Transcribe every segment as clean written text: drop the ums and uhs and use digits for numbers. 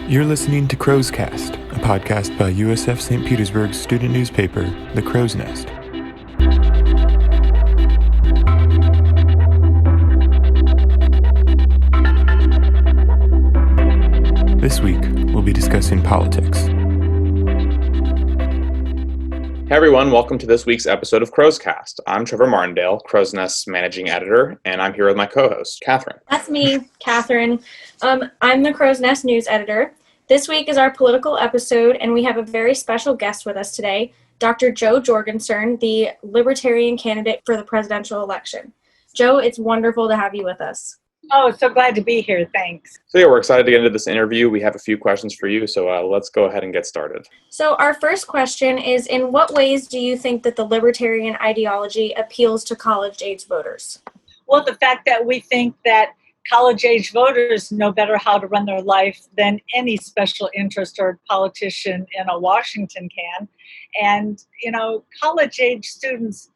You're listening to Crow's Cast, a podcast by USF St. Petersburg's student newspaper, The Crow's Nest. This week, we'll be discussing politics. Hey everyone, welcome to this week's episode of Crow's Cast. I'm Trevor Martindale, Crow's Nest's managing editor, and I'm here with my co-host, Catherine. That's me, Catherine. I'm the Crow's Nest news editor. This week is our political episode, and we have a very special guest with us today, Dr. Joe Jorgensen, the Libertarian candidate for the presidential election. Joe, it's wonderful to have you with us. Oh, so glad to be here. Thanks. So yeah, we're excited to get into this interview. We have a few questions for you, so let's go ahead and get started. So our first question is, in what ways do you think that the libertarian ideology appeals to college-age voters? Well, the fact that we think that college-age voters know better how to run their life than any special interest or politician in Washington can. And, college-age students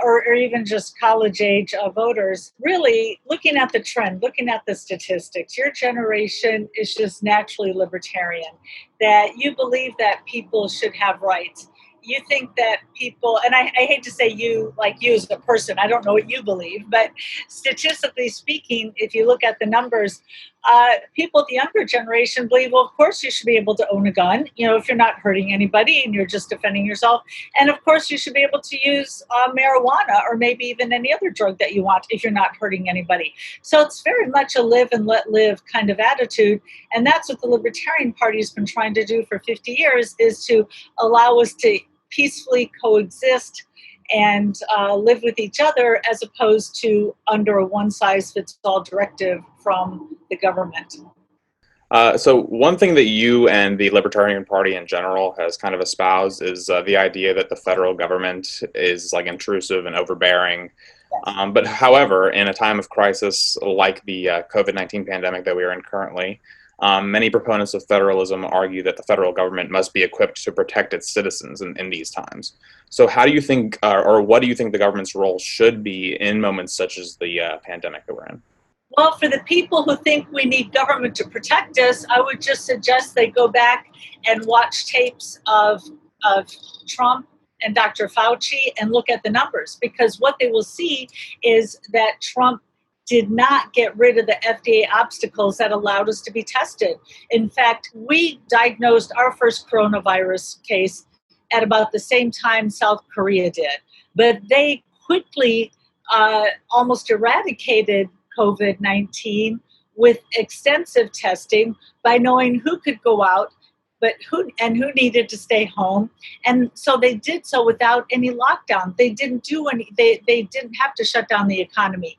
or even just college-age voters, really looking at the trend, looking at the statistics, your generation is just naturally libertarian, that you believe that people should have rights. You think that people, and I hate to say you, like you as a person, I don't know what you believe, but statistically speaking, if you look at the numbers, people of the younger generation believe, well, of course you should be able to own a gun, if you're not hurting anybody and you're just defending yourself. And of course you should be able to use marijuana or maybe even any other drug that you want if you're not hurting anybody. So it's very much a live and let live kind of attitude. And that's what the Libertarian Party has been trying to do for 50 years, is to allow us to peacefully coexist and live with each other, as opposed to under a one-size-fits-all directive from the government. So one thing that you and the Libertarian Party in general has kind of espoused is the idea that the federal government is like intrusive and overbearing. Yes. But however, in a time of crisis like the COVID-19 pandemic that we are in currently, many proponents of federalism argue that the federal government must be equipped to protect its citizens in these times. So how do you think, or what do you think the government's role should be in moments such as the pandemic that we're in? Well, for the people who think we need government to protect us, I would just suggest they go back and watch tapes of Trump and Dr. Fauci and look at the numbers, because what they will see is that Trump did not get rid of the FDA obstacles that allowed us to be tested. In fact, we diagnosed our first coronavirus case at about the same time South Korea did. But they quickly almost eradicated COVID-19 with extensive testing by knowing who could go out, but who needed to stay home. And so they did so without any lockdown. They didn't didn't have to shut down the economy.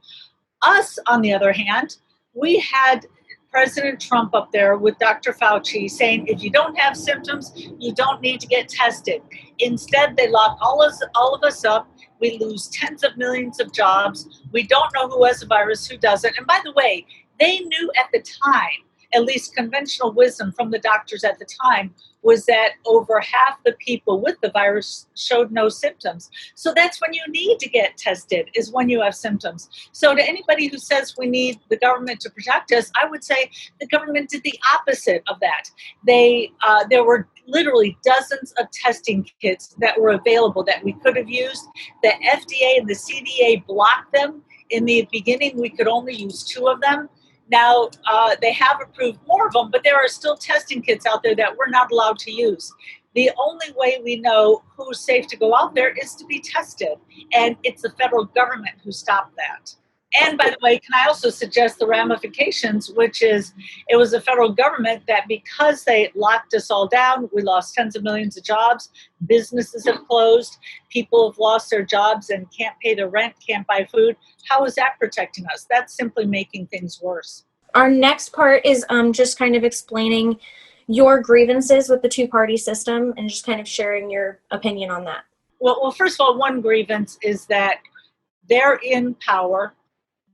Us, on the other hand, we had President Trump up there with Dr. Fauci saying, if you don't have symptoms, you don't need to get tested. Instead, they lock all of us up. We lose tens of millions of jobs. We don't know who has the virus, who doesn't. And by the way, they knew at the time, at least conventional wisdom from the doctors at the time, was that over half the people with the virus showed no symptoms. So that's when you need to get tested, is when you have symptoms. So to anybody who says we need the government to protect us, I would say the government did the opposite of that. There were literally dozens of testing kits that were available that we could have used. The FDA and the CDA blocked them. In the beginning, we could only use 2 of them. Now, they have approved more of them, but there are still testing kits out there that we're not allowed to use. The only way we know who's safe to go out there is to be tested, and it's the federal government who stopped that. And by the way, can I also suggest the ramifications, which is it was the federal government that, because they locked us all down, we lost tens of millions of jobs, businesses have closed, people have lost their jobs and can't pay their rent, can't buy food. How is that protecting us? That's simply making things worse. Our next part is just kind of explaining your grievances with the two-party system and just kind of sharing your opinion on that. Well, first of all, one grievance is that they're in power.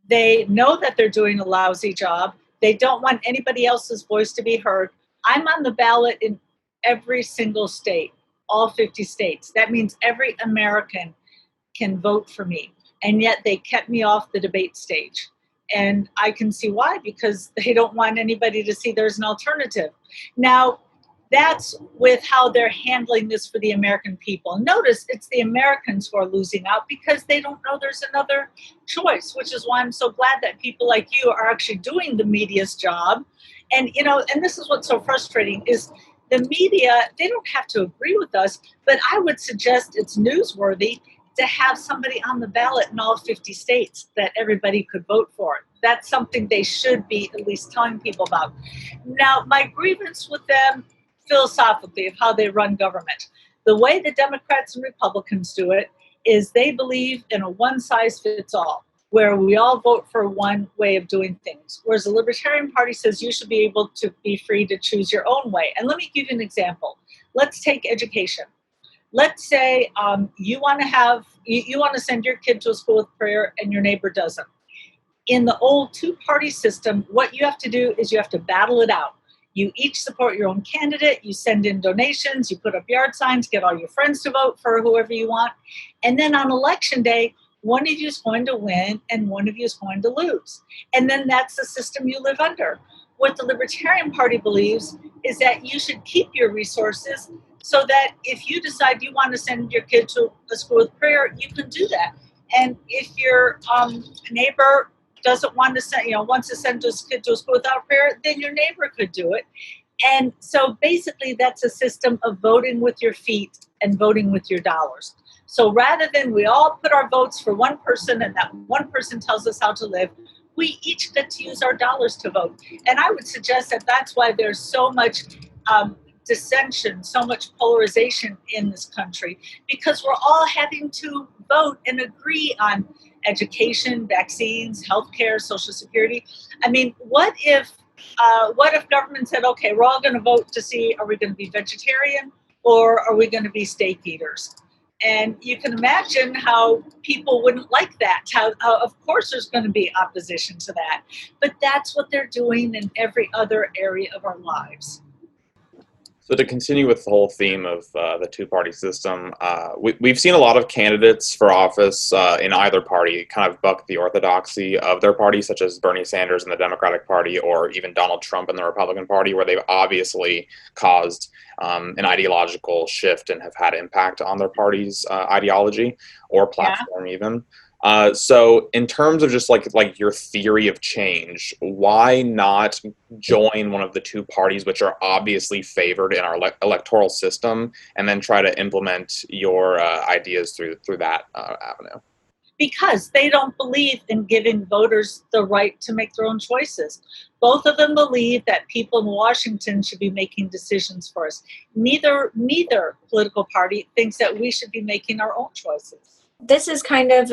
They know that they're doing a lousy job. They don't want anybody else's voice to be heard. I'm on the ballot in every single state, all 50 states. That means every American can vote for me. And yet they kept me off the debate stage. And I can see why, because they don't want anybody to see there's an alternative. Now, that's with how they're handling this for the American people. Notice it's the Americans who are losing out because they don't know there's another choice, which is why I'm so glad that people like you are actually doing the media's job. And, and this is what's so frustrating is the media, they don't have to agree with us, but I would suggest it's newsworthy to have somebody on the ballot in all 50 states that everybody could vote for. That's something they should be at least telling people about. Now, my grievance with them philosophically of how they run government, the way the Democrats and Republicans do it is they believe in a one-size-fits-all, where we all vote for one way of doing things. Whereas the Libertarian Party says you should be able to be free to choose your own way. And let me give you an example. Let's take education. Let's say you want to send your kid to a school with prayer and your neighbor doesn't. In the old two-party system, what you have to do is you have to battle it out. You each support your own candidate, you send in donations, you put up yard signs, get all your friends to vote for whoever you want. And then on election day, one of you is going to win and one of you is going to lose. And then that's the system you live under. What the Libertarian Party believes is that you should keep your resources so that if you decide you want to send your kid to a school with prayer, you can do that. And if your neighbor doesn't want to send, wants to send his kid to a school without prayer, then your neighbor could do it. And so basically that's a system of voting with your feet and voting with your dollars. So rather than we all put our votes for one person and that one person tells us how to live, we each get to use our dollars to vote. And I would suggest that that's why there's so much dissension, so much polarization in this country, because we're all having to vote and agree on education, vaccines, healthcare, Social Security. I mean, what if government said, okay, we're all going to vote to see, are we going to be vegetarian or are we going to be steak eaters? And you can imagine how people wouldn't like that. How of course, there's going to be opposition to that. But that's what they're doing in every other area of our lives. So to continue with the whole theme of the two-party system, we've seen a lot of candidates for office in either party kind of buck the orthodoxy of their party, such as Bernie Sanders in the Democratic Party or even Donald Trump in the Republican Party, where they've obviously caused an ideological shift and have had impact on their party's ideology or platform even. So in terms of just like your theory of change, why not join one of the two parties which are obviously favored in our electoral system and then try to implement your ideas through that avenue? Because they don't believe in giving voters the right to make their own choices. Both of them believe that people in Washington should be making decisions for us. Neither political party thinks that we should be making our own choices. This is kind of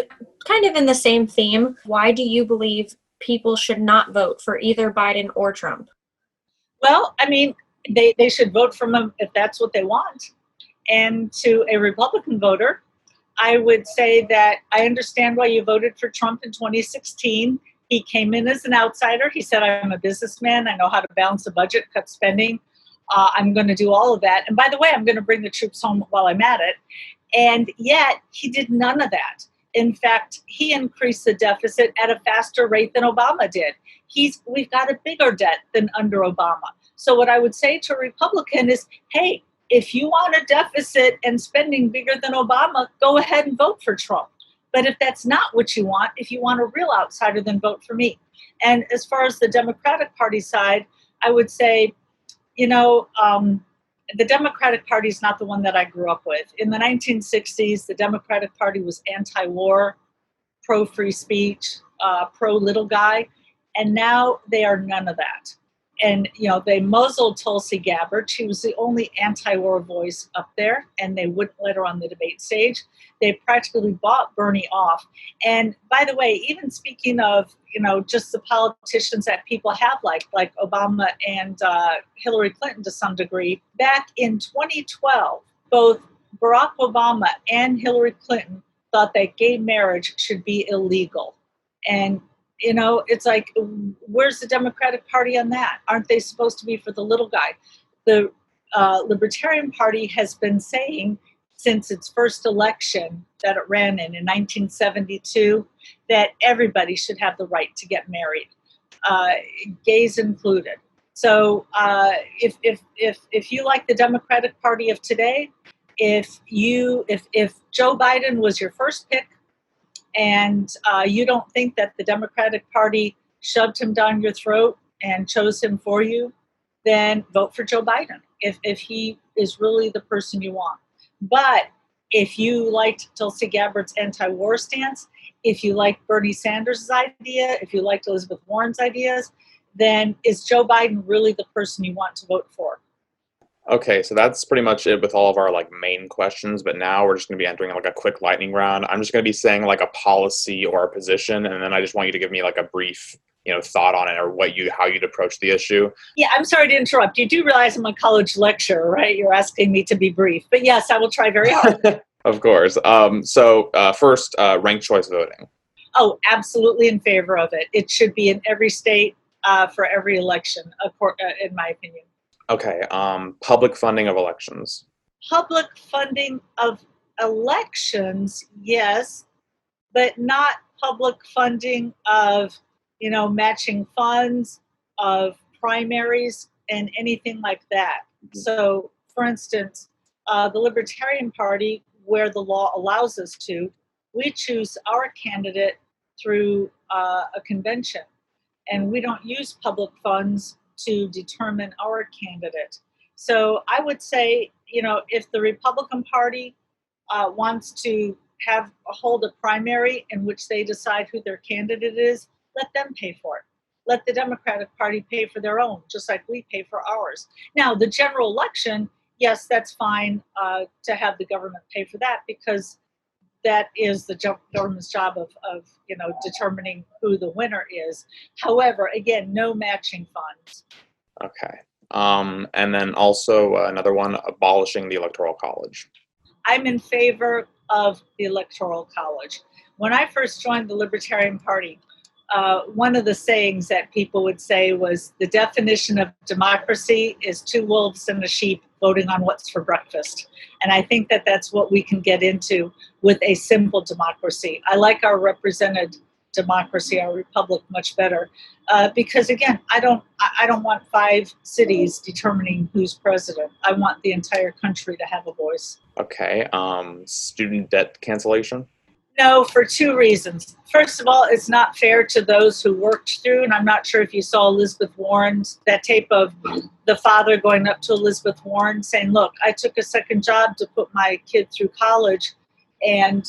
in the same theme. Why do you believe people should not vote for either Biden or Trump? Well, I mean, they should vote for them if that's what they want. And to a Republican voter, I would say that I understand why you voted for Trump in 2016. He came in as an outsider. He said, I'm a businessman. I know how to balance a budget, cut spending. I'm going to do all of that. And by the way, I'm going to bring the troops home while I'm at it. And yet he did none of that. In fact, he increased the deficit at a faster rate than Obama did. We've got a bigger debt than under Obama. So what I would say to a Republican is, hey, if you want a deficit and spending bigger than Obama, go ahead and vote for Trump. But if that's not what you want, if you want a real outsider, then vote for me. And as far as the Democratic Party side, I would say, the Democratic Party is not the one that I grew up with. In the 1960s, the Democratic Party was anti-war, pro-free speech, pro-little guy, and now they are none of that. And, they muzzled Tulsi Gabbard. She was the only anti-war voice up there, and they wouldn't let her on the debate stage. They practically bought Bernie off. And by the way, even speaking of, just the politicians that people have like Obama and Hillary Clinton to some degree, back in 2012, both Barack Obama and Hillary Clinton thought that gay marriage should be illegal. And it's like, where's the Democratic Party on that? Aren't they supposed to be for the little guy? The Libertarian Party has been saying since its first election that it ran in 1972, that everybody should have the right to get married, gays included. So if you like the Democratic Party of today, if Joe Biden was your first pick, and you don't think that the Democratic Party shoved him down your throat and chose him for you, then vote for Joe Biden if he is really the person you want. But if you liked Tulsi Gabbard's anti-war stance, if you like Bernie Sanders' idea, if you liked Elizabeth Warren's ideas, then is Joe Biden really the person you want to vote for? Okay, so that's pretty much it with all of our main questions, but now we're just going to be entering a quick lightning round. I'm just going to be saying a policy or a position, and then I just want you to give me a brief thought on it, or how you'd approach the issue. Yeah, I'm sorry to interrupt. You do realize I'm a college lecturer, right? You're asking me to be brief, but yes, I will try very hard. Of course. So first, ranked choice voting. Oh, absolutely in favor of it. It should be in every state for every election, in my opinion. Okay. Public funding of elections. Public funding of elections, yes, but not public funding of, matching funds, of primaries, and anything like that. Mm-hmm. So, for instance, the Libertarian Party, where the law allows us to, we choose our candidate through a convention, and we don't use public funds to determine our candidate. So I would say, if the Republican Party wants to hold a primary in which they decide who their candidate is, let them pay for it. Let the Democratic Party pay for their own, just like we pay for ours. Now, the general election, yes, that's fine to have the government pay for that, because that is the government's job of determining who the winner is. However, again, no matching funds. Okay. And then also another one, abolishing the Electoral College. I'm in favor of the Electoral College. When I first joined the Libertarian Party, one of the sayings that people would say was, the definition of democracy is two wolves and a sheep voting on what's for breakfast. And I think that that's what we can get into with a simple democracy. I like our represented democracy, our republic, much better, because again, I don't want 5 cities determining who's president. I want the entire country to have a voice. Okay. Student debt cancellation. No, for 2 reasons. First of all, it's not fair to those who worked through, and I'm not sure if you saw Elizabeth Warren's, that tape of the father going up to Elizabeth Warren saying, look, I took a second job to put my kid through college, and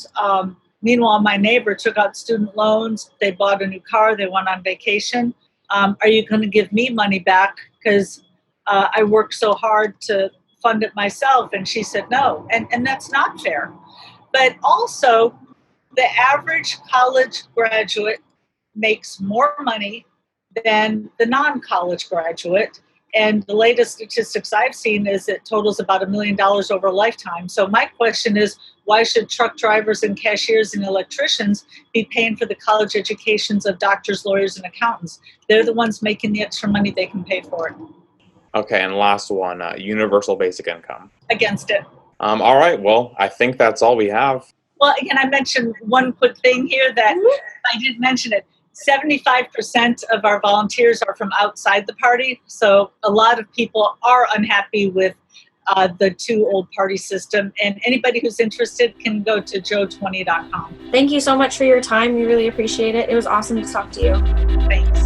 meanwhile, my neighbor took out student loans, they bought a new car, they went on vacation. Are you going to give me money back because I worked so hard to fund it myself? And she said no, and that's not fair. But also, the average college graduate makes more money than the non-college graduate. And the latest statistics I've seen is it totals about $1 million over a lifetime. So my question is, why should truck drivers and cashiers and electricians be paying for the college educations of doctors, lawyers, and accountants? They're the ones making the extra money, they can pay for it. Okay, and last one, universal basic income. Against it. All right, well, I think that's all we have. Well, again, I mentioned one quick thing here that I didn't mention it. 75% of our volunteers are from outside the party. So a lot of people are unhappy with the 2 old party system. And anybody who's interested can go to joe20.com. Thank you so much for your time. We really appreciate it. It was awesome to talk to you. Thanks.